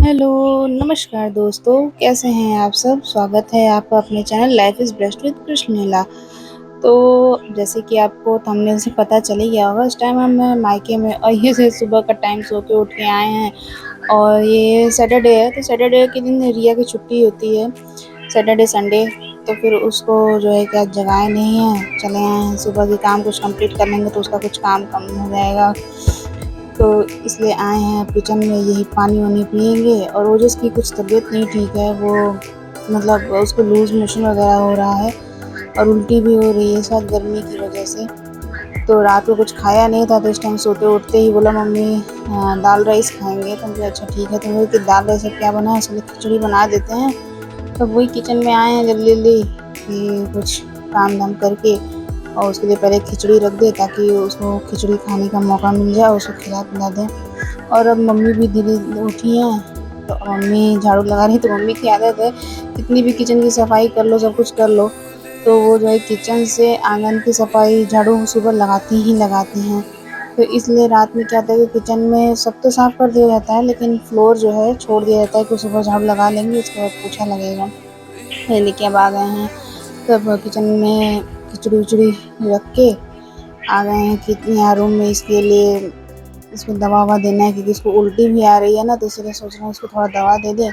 Hello, नमस्कार दोस्तों, कैसे हैं आप सब? स्वागत है आपका अपने channel life is best with Krishna Leela. तो जैसे कि आपको थंबनेल से पता चल ही गया होगा, इस टाइम हम मायके में और ये से सुबह का टाइम सो के उठ के आए हैं और ये सैटरडे है, तो सैटरडे के दिन रिया की छुट्टी होती है, सैटरडे संडे। तो फिर उसको जो है कि आज जगाए नहीं हैं, चले आए हैं। सुबह के काम कुछ कंप्लीट कर लेंगे तो उसका कुछ काम कम हो जाएगा। तो इसलिए आए हैं अब किचन में, यही पानी-वानी पिएँगे। और ओजस की कुछ तबीयत नहीं ठीक है, वो मतलब उसको लूज़ मोशन वगैरह हो रहा है और उल्टी भी हो रही है, शायद गर्मी की वजह से। तो रात को कुछ खाया नहीं था, तो इस टाइम सोते उठते ही बोला मम्मी दाल राइस खाएँगे। तो मुझे अच्छा ठीक है, तो बोली कि दाल राइस अब क्या बनाएँ? चलो खिचड़ी बना देते हैं। तो वही किचन में आए हैं जल्दी-जल्दी कि कुछ काम-धाम करके और उसके लिए पहले खिचड़ी रख दें ताकि उसको खिचड़ी खाने का मौका मिल जाए, उसको खिला-पिला दें। और अब मम्मी भी धीरे उठी हैं, तो मम्मी झाड़ू लगा रही हैं। तो मम्मी की आदत है, कितनी भी किचन की सफाई कर लो, सब कुछ कर लो, तो वो जो है किचन से आंगन की सफाई झाड़ू सुबह लगाती ही लगाती हैं। तो इसलिए रात में क्या होता है कि किचन में सब तो साफ़ कर दिया जाता है, लेकिन फ्लोर जो है छोड़ दिया जाता है कि सुबह झाड़ू लगा लेंगे, उसके बाद पोछा लगेगा। ये देखिए अब आ गए हैं, तब किचन में खिचड़ी-विचड़ी रख के आ गए हैं कि यहाँ रूम में इसके लिए इसको दवा-ववा देना है, क्योंकि इसको उल्टी भी आ रही है ना, तो इसलिए सोच रहे हैं इसको थोड़ा दवा दे दें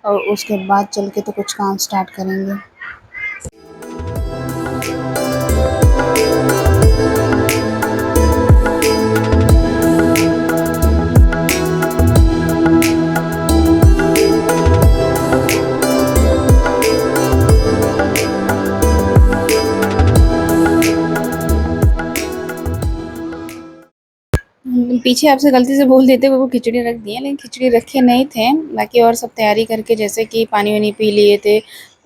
और उसके बाद चल के तो कुछ काम स्टार्ट करेंगे। पीछे आपसे गलती से बोल देते वो खिचड़ी रख दिए, लेकिन खिचड़ी रखे नहीं थे, बाकी और सब तैयारी करके जैसे कि पानी-वानी पी लिए थे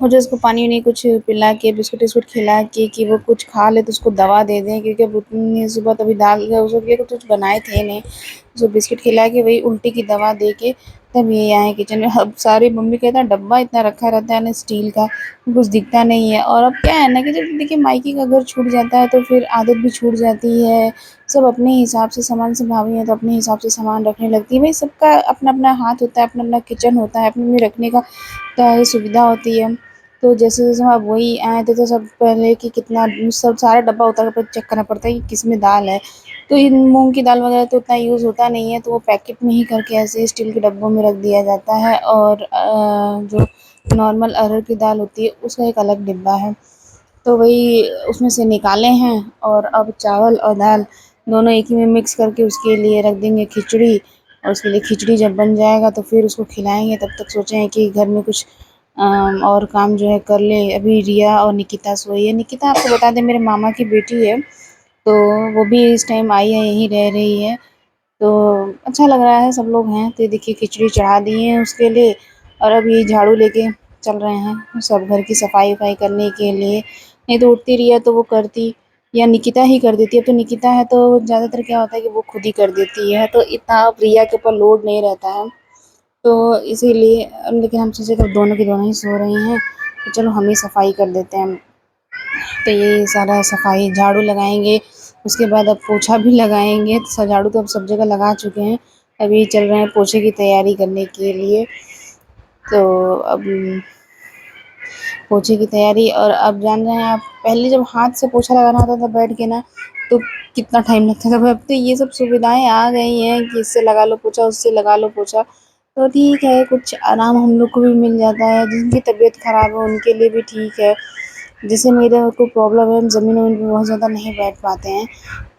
और जो उसको पानी-वानी कुछ पिला के बिस्कुट-विस्कुट खिला के कि वो कुछ खा ले तो उसको दवा दे दें, क्योंकि अब उतनी सुबह तो अभी दाल उसके लिए कुछ बनाए थे नहीं। जो बिस्किट खिला के वही उल्टी की दवा दे के तब ये आए किचन में। अब सारी मम्मी कहता है डब्बा इतना रखा रहता है ना स्टील का, कुछ दिखता नहीं है। और अब क्या है ना कि जब देखिए मायके का घर छूट जाता है तो फिर आदत भी छूट जाती है। सब अपने हिसाब से सामान सँभालनी है तो अपने हिसाब से सामान रखने लगती है। भई सबका अपना-अपना हाथ होता है, अपना-अपना किचन होता है, अपनी-अपनी रखने का सुविधा होती है। तो जैसे-जैसे अब वही आए थे तो सब पहले कि कितना सब सारा डब्बा उतार कर चेक करना पड़ता है कि किसमें दाल है। तो इन मूँग की दाल वगैरह तो उतना यूज़ होता नहीं है, तो वो पैकेट में ही करके ऐसे स्टील के डब्बों में रख दिया जाता है। और जो नॉर्मल अरहर की दाल होती है उसका एक अलग डिब्बा है। तो वही उसमें से निकाले हैं और अब चावल और दाल दोनों एक ही में मिक्स करके उसके लिए रख देंगे खिचड़ी। और उसके लिए खिचड़ी जब बन जाएगा तो फिर उसको खिलाएँगे। तब तक सोचे हैं कि घर में कुछ और काम जो है कर लें। अभी रिया और निकिता सोई है। निकिता आपको बता दें मेरे मामा की बेटी है, तो वो भी इस टाइम आई है, यहीं रह रही है। तो अच्छा लग रहा है, सब लोग हैं। तो ये देखिए खिचड़ी चढ़ा दिए हैं उसके लिए और अब ये झाड़ू लेके चल रहे हैं सब घर की सफाई-वफाई करने के लिए। नहीं तो उठती रिया तो वो करती या निकिता ही कर देती है। अब तो निकिता है तो ज़्यादातर क्या होता है कि वो खुद ही कर देती है, तो इतना अब रिया के ऊपर लोड नहीं रहता है। तो इसीलिए लेकिन हम सोचे कि दोनों की दोनों ही सो रही हैं, तो चलो हम ही सफाई कर देते हैं। तो ये सारा सफाई झाड़ू लगाएँगे, उसके बाद अब पोछा भी लगाएँगे। झाड़ू तो अब सब जगह लगा चुके हैं, अभी चल रहे हैं पोछे की तैयारी करने के लिए। तो अब पोछे की तैयारी। और अब जान रहे हैं आप, पहले जब हाथ से पोछा लगाना होता था बैठ के ना, तो कितना टाइम लगता था। अब तो ये सब सुविधाएँ आ गई हैं कि इससे लगा लो पोछा, उससे लगा लो पोछा। तो ठीक है, कुछ आराम हम लोग को भी मिल जाता है, जिनकी तबीयत ख़राब है उनके लिए भी ठीक है। जैसे मेरे को प्रॉब्लम है, हम ज़मीन-वमीन पे बहुत ज़्यादा नहीं बैठ पाते हैं,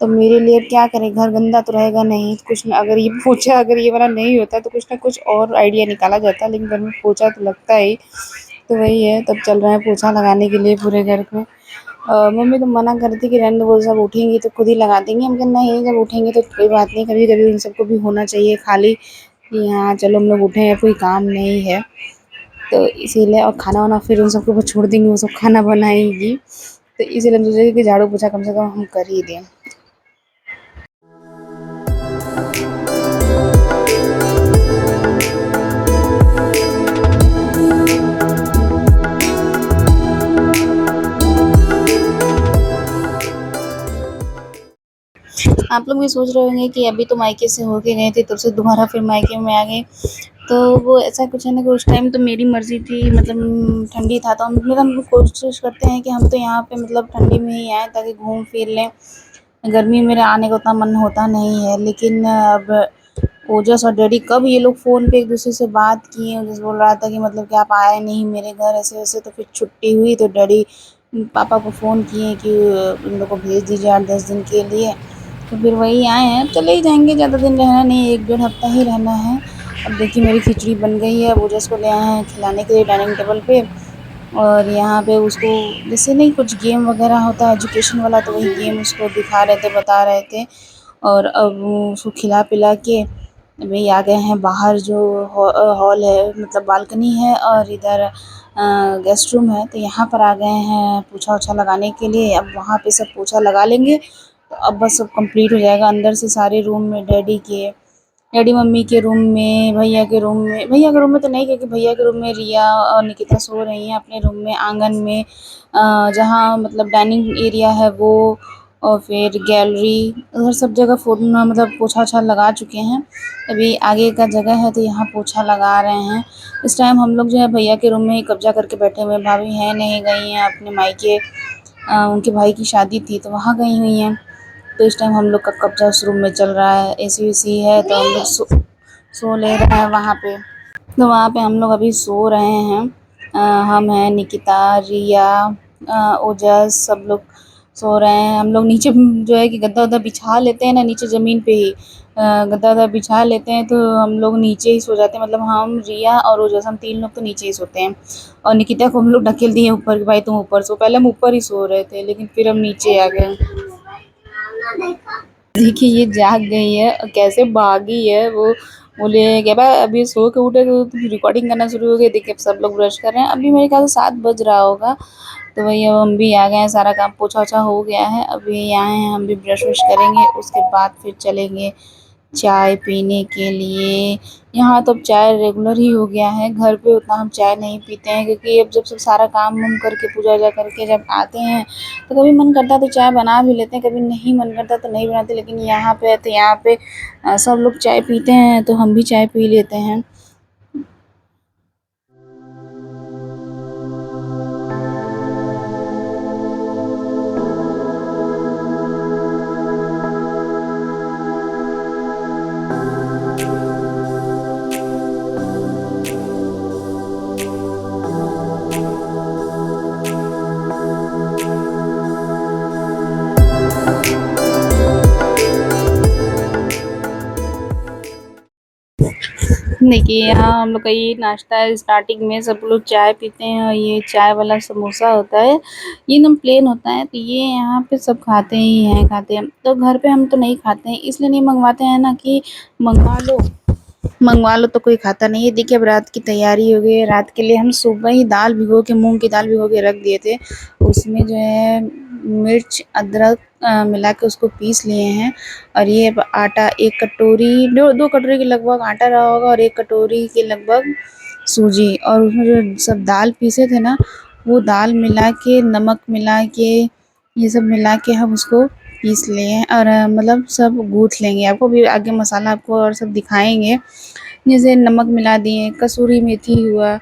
तो मेरे लिए अब क्या करें, घर गंदा तो रहेगा नहीं, कुछ न अगर ये पोछा अगर ये वाला नहीं होता तो कुछ न कुछ और आइडिया निकाला जाता, लेकिन घर में पोछा तो लगता ही। तो वही है, तब चल रहा है पोछा लगाने के लिए पूरे घर में। मम्मी तो मना कर रही थी कि रहने दो, वो सब उठेंगी तो खुद ही लगा देंगी। हम कहा नहीं, जब उठेंगे तो कोई बात नहीं, कभी-कभी उन सबको भी होना चाहिए खाली कि हाँ, चलो हम लोग उठे हैं, कोई काम नहीं है। तो इसीलिए और खाना-वाना फिर उन सबके ऊपर छोड़ देंगे, वो सब खाना बनाएँगी। तो इसीलिए हम सोचे कि झाड़ू-पोछा कम से कम हम कर ही दें। आप लोग भी सोच रहे होंगे कि अभी तो मायके से होके गए थे, तब से दोबारा फिर मायके में आ गए। तो वो ऐसा कुछ है ना कि उस टाइम तो मेरी मर्ज़ी थी, मतलब ठंडी था तो हम कोशिश करते हैं कि हम तो यहाँ पे मतलब ठंडी में ही आएँ ताकि घूम फिर लें। गर्मी में मेरे आने का उतना मन होता नहीं है, लेकिन अब ओजस और डैडी कब ये लोग फ़ोन पे एक दूसरे से बात किए। ओजस बोल रहा था कि मतलब कि आप आए नहीं मेरे घर ऐसे वैसे। तो फिर छुट्टी हुई तो डैडी पापा को फ़ोन किए कि इन लोग को भेज दीजिए 8-10 दिन के लिए। तो फिर वही आए हैं, चले ही जाएंगे, ज़्यादा दिन रहना नहीं, 1-1.5 हफ्ता ही रहना है। अब देखिए मेरी खिचड़ी बन गई है, अब ओजस को ले आए हैं खिलाने के लिए डाइनिंग टेबल पे। और यहाँ पे उसको जैसे नहीं कुछ गेम वगैरह होता है एजुकेशन वाला, तो वही गेम उसको दिखा रहे थे, बता रहे थे। और अब उसको खिला पिला के अभी आ गए हैं बाहर, जो हॉल है मतलब बालकनी है और इधर गेस्ट रूम है, तो यहाँ पर आ गए हैं पोछा ओछा लगाने के लिए। अब वहाँ पे सब पोछा लगा लेंगे तो अब बस सब कंप्लीट हो जाएगा। अंदर से सारे रूम में डैडी मम्मी के रूम में, भैया के रूम में तो नहीं, क्योंकि भैया के रूम में रिया और निकिता सो रही हैं अपने रूम में। आंगन में जहाँ मतलब डाइनिंग एरिया है वो, और फिर गैलरी, उधर सब जगह मतलब पोछा ओछा लगा चुके हैं। अभी आगे का जगह है तो यहाँ पोछा लगा रहे हैं। इस टाइम हम लोग जो है भैया के रूम में ही कब्जा करके बैठे हुए हैं। भाभी हैं नहीं, गई हैं अपने मायके, उनके भाई की शादी थी तो वहाँ गई हुई हैं। तो इस टाइम हम लोग का कब्जा उस रूम में चल रहा है, एसी वेसी है तो हम लोग सो ले रहे हैं वहाँ पे। तो वहाँ पे हम लोग अभी सो रहे हैं। हम हैं, निकिता, रिया, ओजस, सब लोग सो रहे हैं। हम लोग नीचे जो है कि गद्दा वद्दा बिछा लेते हैं ना, नीचे ज़मीन पे ही गद्दा वद्दा बिछा लेते हैं तो हम लोग नीचे ही सो जाते हैं। मतलब हम, रिया और ओजस, हम 3 लोग तो नीचे ही सोते हैं। और निकिता को हम लोग ढकेल दिए ऊपर कि भाई तुम ऊपर सो। पहले हम ऊपर ही सो रहे थे लेकिन फिर हम नीचे आ गए। देखिए ये जाग गई है और कैसे भागी है वो। बोले क्या बा अभी सो के उठे तो तुम रिकॉर्डिंग करना शुरू हो गई। देखिए अब सब लोग ब्रश कर रहे हैं, अभी मेरे ख्याल से 7 बज रहा होगा। तो वही अब हम भी आ गए हैं, सारा काम पोछा ओछा हो गया है। अभी आए हैं, हम भी ब्रश वश करेंगे, उसके बाद फिर चलेंगे चाय पीने के लिए। यहाँ तो अब चाय रेगुलर ही हो गया है, घर पे उतना हम चाय नहीं पीते हैं क्योंकि अब जब सब सारा काम वाम करके पूजा वूजा करके जब आते हैं तो कभी मन करता है तो चाय बना भी लेते हैं, कभी नहीं मन करता तो नहीं बनाते। लेकिन यहाँ पे है तो यहाँ पे सब लोग चाय पीते हैं तो हम भी चाय पी लेते हैं। देखिए यहाँ हम लोग का ये नाश्ता है। स्टार्टिंग में सब लोग चाय पीते हैं और ये चाय वाला समोसा होता है, ये एकदम प्लेन होता है तो ये यहाँ पे सब खाते ही हैं, खाते हैं। तो घर पे हम तो नहीं खाते हैं, इसलिए नहीं मंगवाते हैं ना कि मंगवा लो मंगवा लो तो कोई खाता नहीं है। देखिए अब रात की तैयारी हो गई है। रात के लिए हम सुबह ही दाल भिगो के, मूंग की दाल भिगो के रख दिए थे। उसमें जो है मिर्च अदरक मिला के उसको पीस लिए हैं। और ये अब आटा, 1 कटोरी 2 कटोरी के लगभग आटा रहा होगा और 1 कटोरी के लगभग सूजी। और उसमें जो सब दाल पीसे थे ना, वो दाल मिला के, नमक मिला के, ये सब मिला के हम उसको पीस लिए और मतलब सब गूँथ लेंगे। आपको भी आगे मसाला आपको और सब दिखाएँगे। जैसे नमक मिला दिए, कसूरी मेथी हुआ,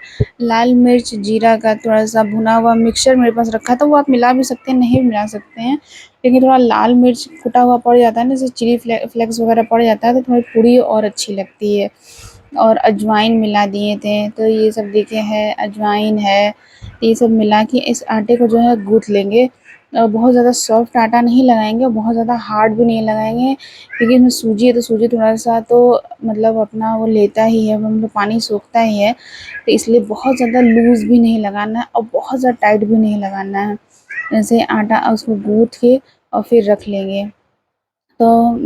लाल मिर्च, जीरा का थोड़ा-सा भुना हुआ मिक्सचर मेरे पास रखा था, वो आप मिला भी सकते हैं, नहीं भी मिला सकते हैं। लेकिन थोड़ा लाल मिर्च कुटा हुआ पड़ जाता है ना, जैसे चिली फ्लेक्स वगैरह पड़ जाता है तो थोड़ी पूड़ी और अच्छी लगती है। और अजवाइन मिला दिए थे, तो ये सब देखिए है, अजवाइन है। ये सब मिला के इस आटे को जो है गूँथ लेंगे। बहुत ज़्यादा सॉफ्ट आटा नहीं लगाएँगे और बहुत ज़्यादा हार्ड भी नहीं लगाएँगे, क्योंकि इसमें सूजी है तो सूजी थोड़ा-सा तो मतलब अपना वो लेता ही है, मतलब पानी सोखता ही है। तो इसलिए बहुत ज़्यादा लूज़ भी नहीं लगाना है और बहुत ज़्यादा टाइट भी नहीं लगाना है। ऐसे आटा उसको गूँथ के और फिर रख लेंगे। तो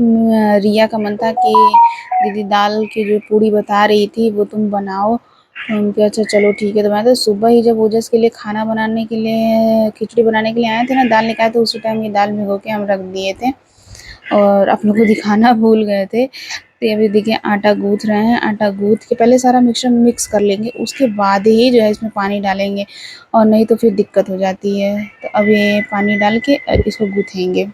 रिया का मन था कि दीदी दाल की जो पूड़ी बता रही थी वो तुम बनाओ। हम कहा अच्छा चलो ठीक है। तो मैं तो सुबह ही जब ओजस के लिए खाना बनाने के लिए, खिचड़ी बनाने के लिए आए थे ना, दाल निकाले तो उसी टाइम ये दाल भिगो के हम रख दिए थे और आप लोगों को दिखाना भूल गए थे। तो अभी देखिए आटा गूँथ रहे हैं। आटा गूँथ के पहले सारा मिक्सचर मिक्स कर लेंगे, उसके बाद ही जो है इसमें पानी डालेंगे, और नहीं तो फिर दिक्कत हो जाती है। तो अब ये पानी डाल के इसको गूँथेंगे।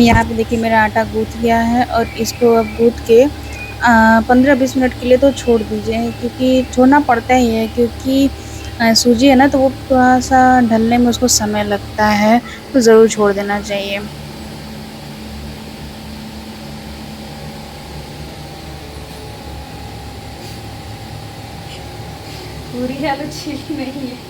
यहाँ पे देखिए मेरा आटा गूँथ गया है और इसको अब गूँथ के 15-20 मिनट के लिए तो छोड़ दीजिए, क्योंकि छोड़ना पड़ता ही है, क्योंकि सूजी है ना तो वो थोड़ा-सा ढलने में उसको समय लगता है, तो ज़रूर छोड़ देना चाहिए। पूरी आलू छिली नहीं है।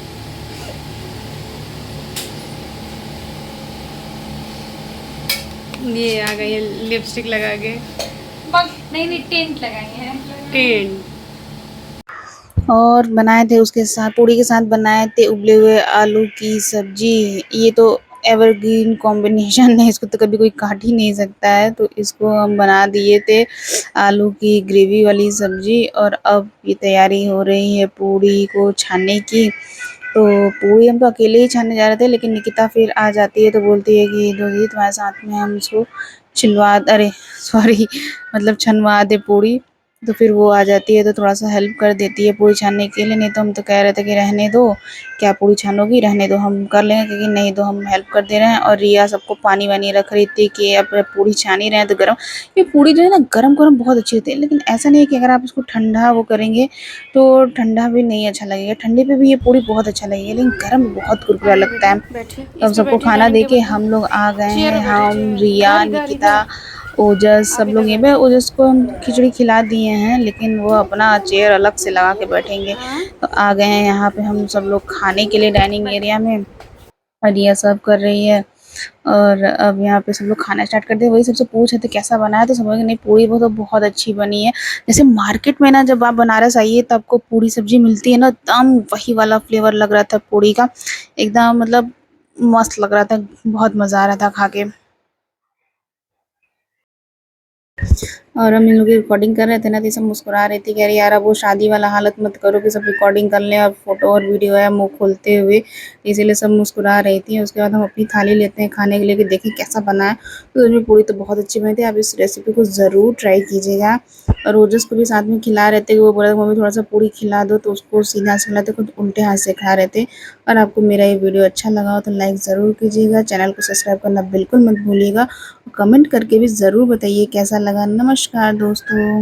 ये आ गई है लिपस्टिक लगा के। नहीं नहीं टेंट लगाए हैं। टेंट। और बनाए थे उसके साथ, पूड़ी के साथ बनाए थे उबले हुए आलू की सब्जी। ये तो एवरग्रीन कॉम्बिनेशन है, इसको तो कभी कोई काट ही नहीं सकता है। तो इसको हम बना दिए थे आलू की ग्रेवी वाली सब्जी। और अब ये तैयारी हो रही है पूड़ी को छानने की। तो पूड़ी हम तो अकेले ही छानने जा रहे थे, लेकिन निकिता फिर आ जाती है तो बोलती है कि दीदी तुम्हारे साथ में हम इसको अरे सॉरी, मतलब छनवा दे पूड़ी। तो फिर वो आ जाती है तो थोड़ा-सा हेल्प कर देती है पूड़ी छानने के लिए। नहीं तो हम तो कह रहे थे कि रहने दो, क्या पूड़ी छानोगी, रहने दो हम कर लेंगे, क्योंकि नहीं तो हम हेल्प कर दे रहे हैं। और रिया सबको पानी-वानी रख रही थी कि अब पूड़ी छान ही रहे हैं तो गरम, ये पूड़ी जो है ना गरम-गरम बहुत अच्छी होती है। लेकिन ऐसा नहीं है कि अगर आप इसको ठंडा वो करेंगे तो ठंडा भी नहीं अच्छा लगेगा। ठंडे पे भी ये पूड़ी बहुत अच्छा लगेगा, लेकिन गरम में बहुत कुरकुरा आइए लगता बेटी है। बैठिए, तो इस अब पे सबको बैठिए खाना डाइनिंग दे के टेबल पे। हम लोग आ गए चेयर हैं। पे बैठिए हम, चेयर। रिया, इधर इधर निकिता, इधर। ओजस आप सब इधर लोग यहीं पे। बैठिए। ओजस को हम खिचड़ी खिला दिए हैं, लेकिन वो अपना चेयर अलग से लगा के बैठेंगे। हाँ तो आ गए हैं यहाँ पे हम सब लोग खाने के लिए डाइनिंग बैठिए। एरिया में। और रिया सर्व कर रही है। और अब यहाँ पे सब लोग खाना स्टार्ट कर दिए। वही सबसे पूछ रहे थे कैसा बना है, तो सब लोग नहीं पूड़ी वो तो बहुत अच्छी बनी है। जैसे मार्केट में ना जब आप बनारस आइए तो आपको पूड़ी सब्जी मिलती है ना, एकदम वही वाला फ्लेवर लग रहा था पूड़ी का। एकदम मतलब मस्त लग रहा था, बहुत मज़ा आ रहा था खा के। और हम इन लोग की रिकॉर्डिंग कर रहे थे ना, तो ये सब मुस्कुरा रही थी, कह रही यार अब वो शादी वाला हालत मत करो कि सब रिकॉर्डिंग कर लें और फोटो और वीडियो है मुंह खोलते हुए। इसीलिए सब मुस्कुरा रही थी। उसके बाद हम अपनी थाली लेते हैं खाने के लिए कि देखें कैसा बना है। तो उसमें पूड़ी तो बहुत अच्छी बनी थी। आप इस रेसिपी को ज़रूर ट्राई कीजिएगा। और रोजस को भी साथ में खिला रहे थे, वो बोला मम्मी थोड़ा सा पूड़ी खिला दो, तो उसको सीधा से खिलाते, खुद उल्टे हाथ से खा रहे थे। और आपको मेरा ये वीडियो अच्छा लगा हो तो लाइक ज़रूर कीजिएगा, चैनल को सब्सक्राइब करना बिल्कुल मत भूलिएगा। कमेंट करके भी ज़रूर बताइए कैसा लगा। नमस्कार दोस्तों।